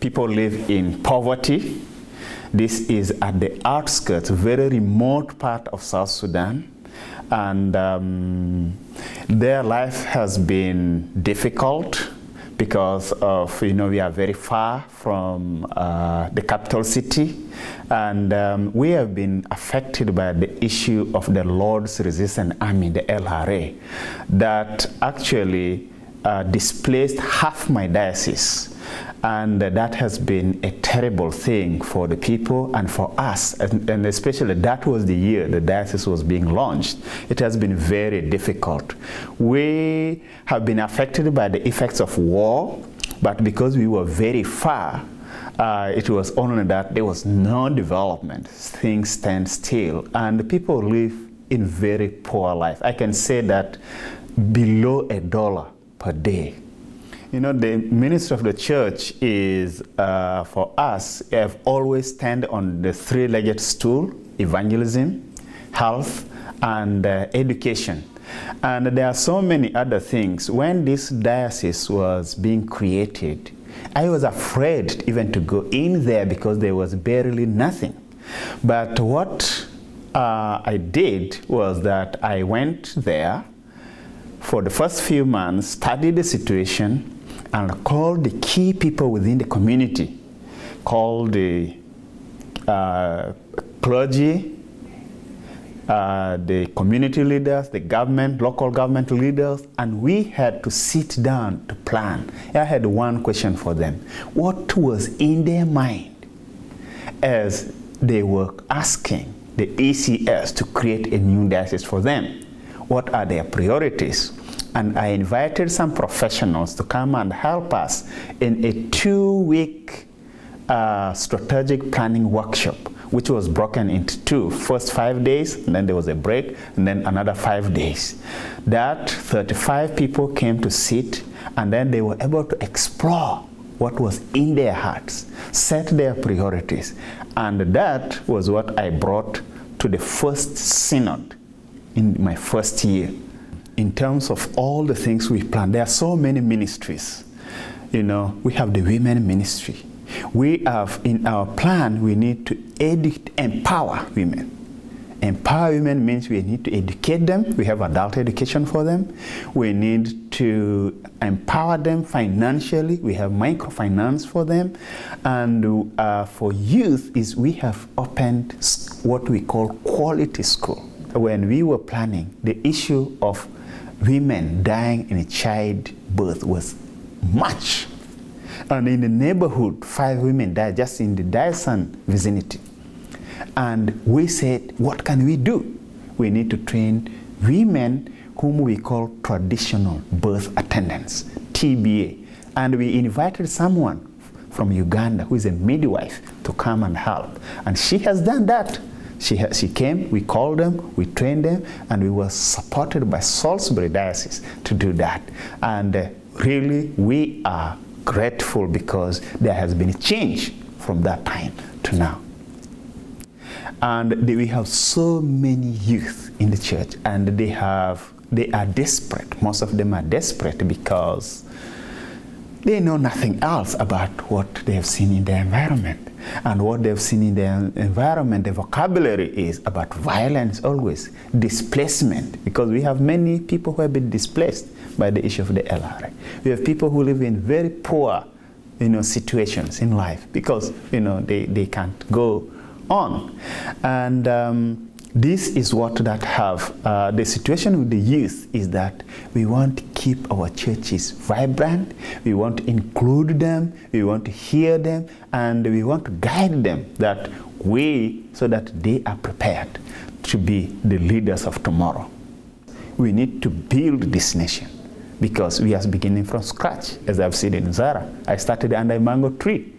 People live in poverty. This is at the outskirts, very remote part of South Sudan. And their life has been difficult because of, we are very far from the capital city. And we have been affected by the issue of the Lord's Resistance Army, the LRA, that actually displaced half my diocese. And that has been a terrible thing for the people and for us, and especially that was the year the diocese was being launched. It has been very difficult. We have been affected by the effects of war, but because we were very far, it was only that there was no development. Things stand still, and the people live in very poor life. I can say that below $1 per day. The ministry of the church is, for us, have always stand on the three-legged stool: evangelism, health, and education. And there are so many other things. When this diocese was being created, I was afraid even to go in there because there was barely nothing. But what I did was that I went there for the first few months, studied the situation, and called the key people within the community, called the clergy, the community leaders, the government, local government leaders, and we had to sit down to plan. I had one question for them. What was in their mind as they were asking the ECS to create a new diocese for them? What are their priorities? And I invited some professionals to come and help us in a 2-week strategic planning workshop, which was broken into two. First 5 days, and then there was a break, and then another 5 days. That 35 people came to sit, and then they were able to explore what was in their hearts, set their priorities. And that was what I brought to the first synod in my first year. In terms of all the things we planned, there are so many ministries. We have the women ministry. We have, in our plan, we need to empower women. Empower women means we need to educate them. We have adult education for them. We need to empower them financially. We have microfinance for them. And for youth, we have opened what we call quality school. When we were planning, the issue of women dying in childbirth was much. And in the neighborhood, 5 women died just in the diocesan vicinity. And we said, what can we do? We need to train women whom we call traditional birth attendants, TBA. And we invited someone from Uganda who is a midwife to come and help. And she has done that. She came, we called them, we trained them, and we were supported by Salisbury Diocese to do that. And really, we are grateful because there has been a change from that time to now. And we have so many youth in the church, and they are desperate. Most of them are desperate because they know nothing else about what they have seen in their environment. And what they've seen in their environment, the vocabulary is about violence always, displacement, because we have many people who have been displaced by the issue of the LRA. We have people who live in very poor, situations in life because, they can't go on. And this is what that have. The situation with the youth is that we want to keep our churches vibrant, we want to include them, we want to hear them, and we want to guide them so that they are prepared to be the leaders of tomorrow. We need to build this nation because we are beginning from scratch. As I've said in Nzara, I started under a mango tree.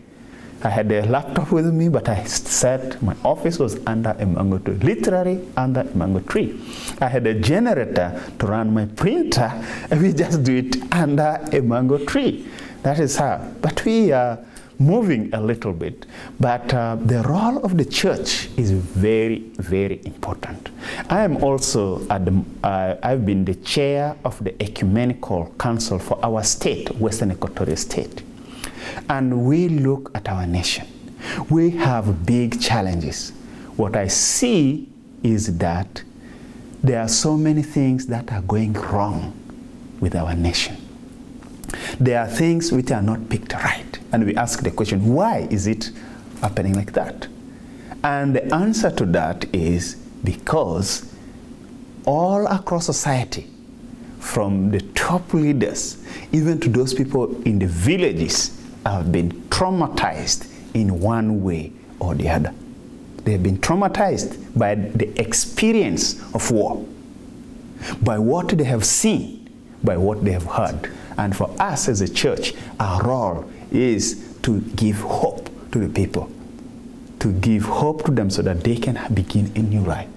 I had a laptop with me, but I said my office was under a mango tree, literally under a mango tree. I had a generator to run my printer, and we just do it under a mango tree. That is how. But we are moving a little bit. But the role of the church is very, very important. I am also I've been the chair of the Ecumenical Council for our state, Western Equatorial State. and we look at our nation, we have big challenges. What I see is that there are so many things that are going wrong with our nation. There are things which are not picked right. And we ask the question, why is it happening like that? And the answer to that is because all across society, from the top leaders, even to those people in the villages, have been traumatized in one way or the other. They have been traumatized by the experience of war, by what they have seen, by what they have heard. And for us as a church, our role is to give hope to the people, to give hope to them so that they can begin a new life.